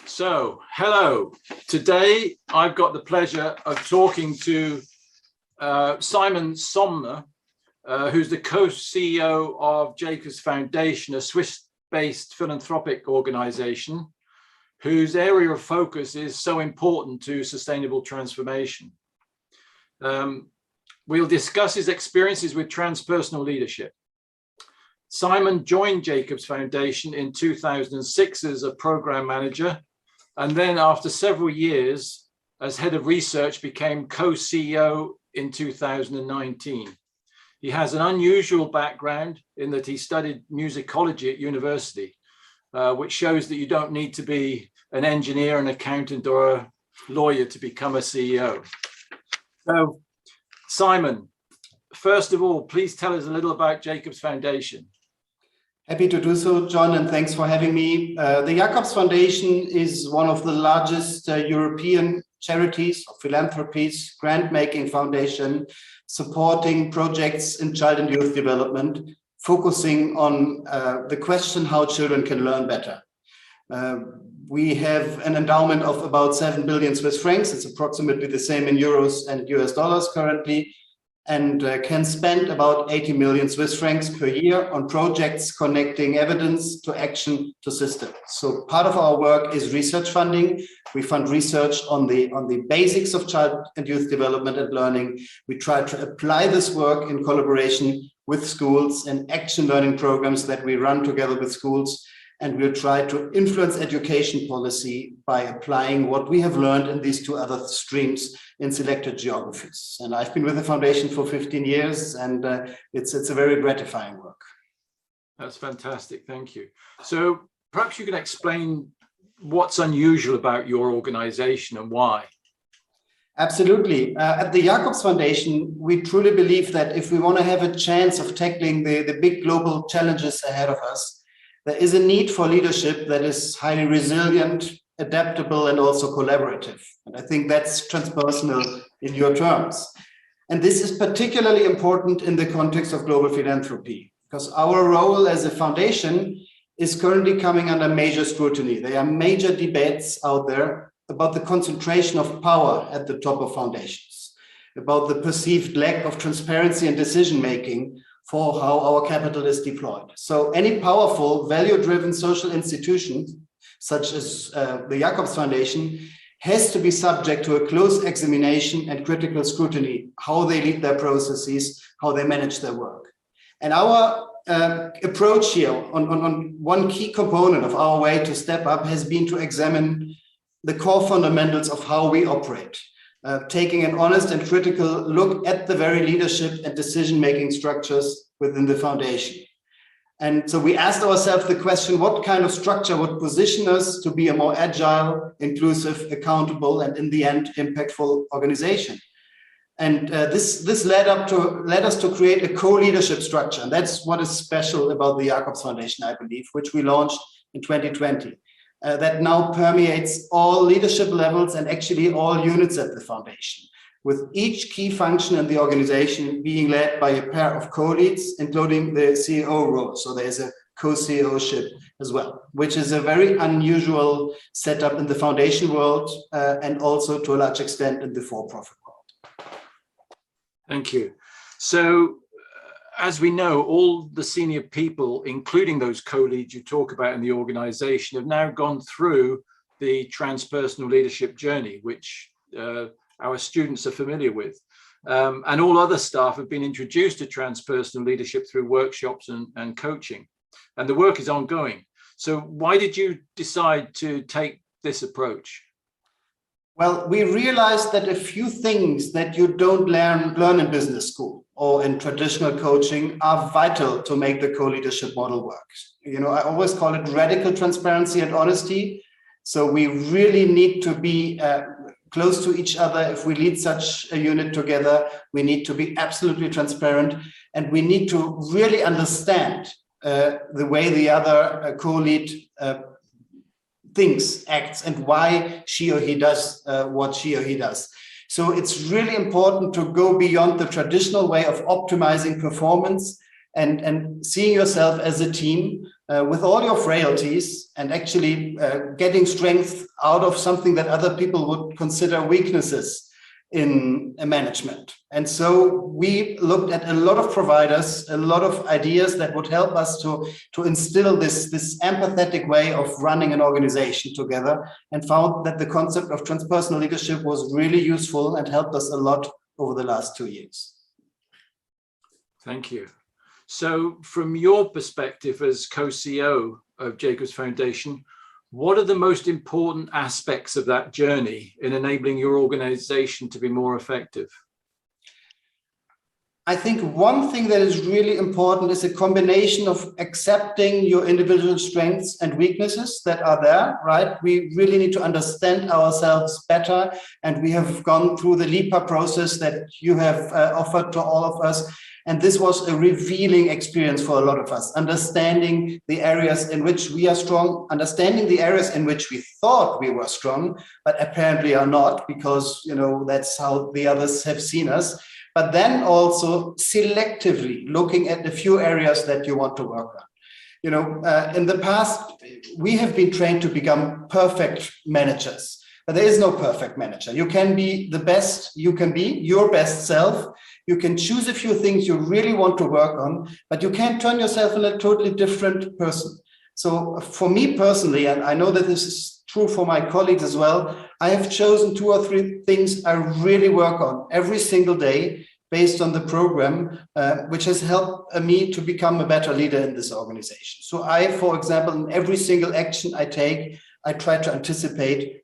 So, hello. Today, I've got the pleasure of talking to Simon Sommer, who's the co-CEO of Jacobs Foundation, a Swiss-based philanthropic organization whose area of focus is so important to sustainable transformation. We'll discuss his experiences with transpersonal leadership. Simon joined Jacobs Foundation in 2006 as a program manager, and then after several years as head of research became co-CEO in 2019. He has an unusual background in that he studied musicology at university, which shows that you don't need to be an engineer, an accountant, or a lawyer to become a CEO. So, Simon, first of all, please tell us a little about Jacobs Foundation. Happy to do so, John, and thanks for having me. The Jacobs Foundation is one of the largest European charities or philanthropies, grant-making foundation, supporting projects in child and youth development, focusing on the question how children can learn better. We have an endowment of about 7 billion Swiss francs. It's approximately the same in euros and US dollars currently, and can spend about 80 million Swiss francs per year on projects connecting evidence to action to system. So part of our work is research funding. We fund research on the basics of child and youth development and learning. We try to apply this work in collaboration with schools and action learning programs that we run together with schools. And we'll try to influence education policy by applying what we have learned in these two other streams in selected geographies. And I've been with the foundation for 15 years, and it's a very gratifying work. That's fantastic. Thank you. So perhaps you can explain what's unusual about your organization and why. Absolutely. At the Jacobs Foundation, we truly believe that if we want to have a chance of tackling the big global challenges ahead of us, there is a need for leadership that is highly resilient, adaptable, and also collaborative. And I think that's transpersonal in your terms. And this is particularly important in the context of global philanthropy, because our role as a foundation is currently coming under major scrutiny. There are major debates out there about the concentration of power at the top of foundations, about the perceived lack of transparency and decision-making for how our capital is deployed. So any powerful, value-driven social institution, such as the Jacobs Foundation, has to be subject to a close examination and critical scrutiny, how they lead their processes, how they manage their work. And our approach here on one key component of our way to step up has been to examine the core fundamentals of how we operate. Taking an honest and critical look at the very leadership and decision-making structures within the foundation. And so we asked ourselves the question, what kind of structure would position us to be a more agile, inclusive, accountable, and in the end, impactful organization? And this led us to create a co-leadership structure. And that's what is special about the Jacobs Foundation, I believe, which we launched in 2020. That now permeates all leadership levels and actually all units at the foundation, with each key function in the organization being led by a pair of co-leads, including the CEO role. So there's a co-CEO-ship as well, which is a very unusual setup in the foundation world and also to a large extent in the for-profit world. Thank you. So, as we know, all the senior people, including those co-leads you talk about in the organization, have now gone through the Transpersonal Leadership Journey, which our students are familiar with. And all other staff have been introduced to transpersonal leadership through workshops and coaching. And the work is ongoing. So why did you decide to take this approach? Well, we realized that a few things that you don't learn in business school or in traditional coaching are vital to make the co-leadership model work. You know, I always call it radical transparency and honesty. So we really need to be close to each other. If we lead such a unit together, we need to be absolutely transparent, and we need to really understand the way the other co-lead thinks, acts, and why she or he does what she or he does. So it's really important to go beyond the traditional way of optimizing performance and seeing yourself as a team with all your frailties and actually getting strength out of something that other people would consider weaknesses in management. And so we looked at a lot of providers, a lot of ideas that would help us to instill this empathetic way of running an organization together, and found that the concept of transpersonal leadership was really useful and helped us a lot over the last 2 years. Thank you. So from your perspective as co-CEO of Jacobs Foundation, what are the most important aspects of that journey in enabling your organization to be more effective? I think one thing that is really important is a combination of accepting your individual strengths and weaknesses that are there, right? We really need to understand ourselves better. And we have gone through the LEPA process that you have offered to all of us. And this was a revealing experience for a lot of us, understanding the areas in which we are strong, understanding the areas in which we thought we were strong, but apparently are not, because, you know, that's how the others have seen us. But then also selectively looking at the few areas that you want to work on. You know, in the past, we have been trained to become perfect managers, but there is no perfect manager. You can be the best you can be, your best self. You can choose a few things you really want to work on, but you can't turn yourself into a totally different person. So for me personally, and I know that this is true for my colleagues as well, I have chosen 2 or 3 things I really work on every single day based on the program, which has helped me to become a better leader in this organization. So I, for example, in every single action I take, I try to anticipate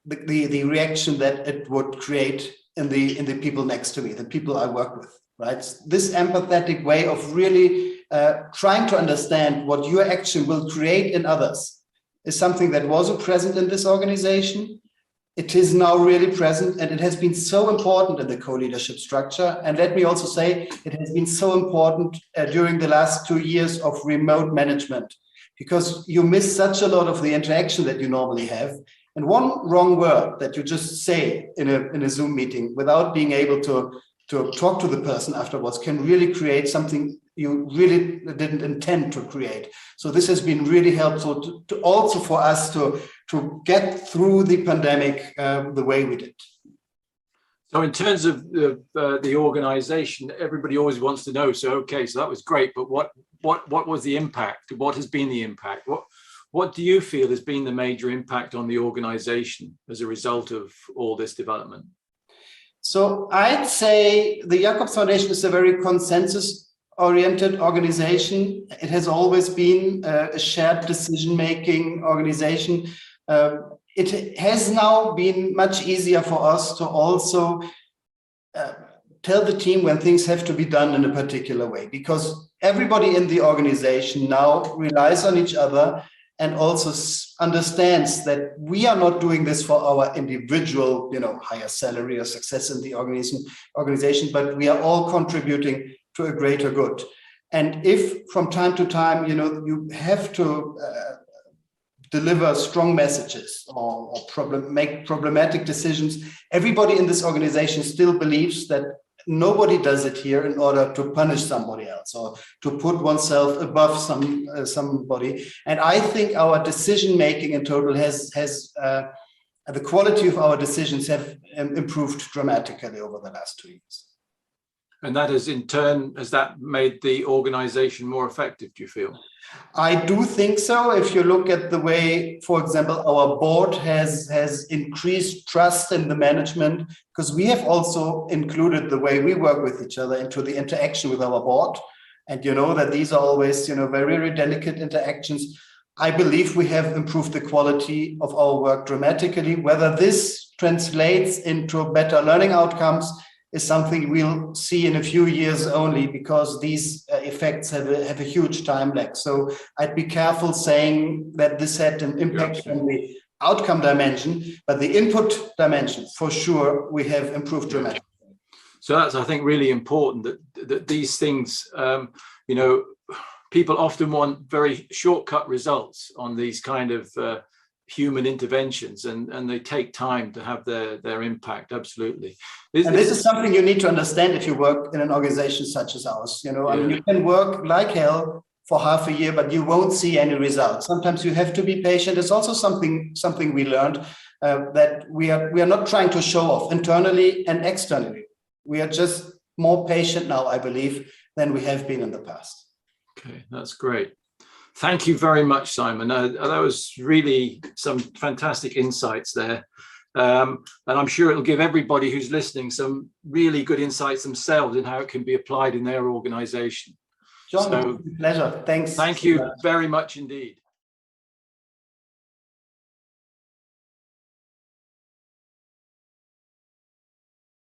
the reaction that it would create in the people next to me, the people I work with, right? This empathetic way of really trying to understand what your action will create in others is something that wasn't present in this organization. It is now really present, and it has been so important in the co-leadership structure. And let me also say, it has been so important during the last 2 years of remote management, because you miss such a lot of the interaction that you normally have. And one wrong word that you just say in a Zoom meeting without being able to talk to the person afterwards can really create something you really didn't intend to create. So this has been really helpful to also for us to get through the pandemic the way we did. So in terms of the organization, everybody always wants to know, so okay, so that was great, but what was the impact? What has been the impact? What do you feel has been the major impact on the organization as a result of all this development? So I'd say the Jacobs Foundation is a very consensus-oriented organization. It has always been a shared decision-making organization. It has now been much easier for us to also tell the team when things have to be done in a particular way, because everybody in the organization now relies on each other and also understands that we are not doing this for our individual, higher salary or success in the organization, but we are all contributing to a greater good. And if from time to time, you have to deliver strong messages or make problematic decisions, everybody in this organization still believes that nobody does it here in order to punish somebody else or to put oneself above somebody. And I think our decision making in total has the quality of our decisions have improved dramatically over the last 2 years. And that has in turn, has that made the organization more effective, do you feel? I do think so. If you look at the way, for example, our board has increased trust in the management, because we have also included the way we work with each other into the interaction with our board. And you know that these are always, very, very delicate interactions. I believe we have improved the quality of our work dramatically. Whether this translates into better learning outcomes is something we'll see in a few years only, because these effects have a huge time lag. So I'd be careful saying that this had an impact on the outcome dimension, but the input dimension, for sure, we have improved dramatically. So that's, I think, really important that these things, people often want very shortcut results on these kind of human interventions, and they take time to have their impact. Absolutely. This is something you need to understand if you work in an organization such as ours. You can work like hell for half a year, but you won't see any results. Sometimes you have to be patient. It's also something we learned, that we are not trying to show off internally and externally. We are just more patient now, I believe, than we have been in the past. Okay, that's great. Thank you very much, Simon. That was really some fantastic insights there. And I'm sure it'll give everybody who's listening some really good insights themselves in how it can be applied in their organization. John, So, pleasure. Thanks. Thank you very much indeed.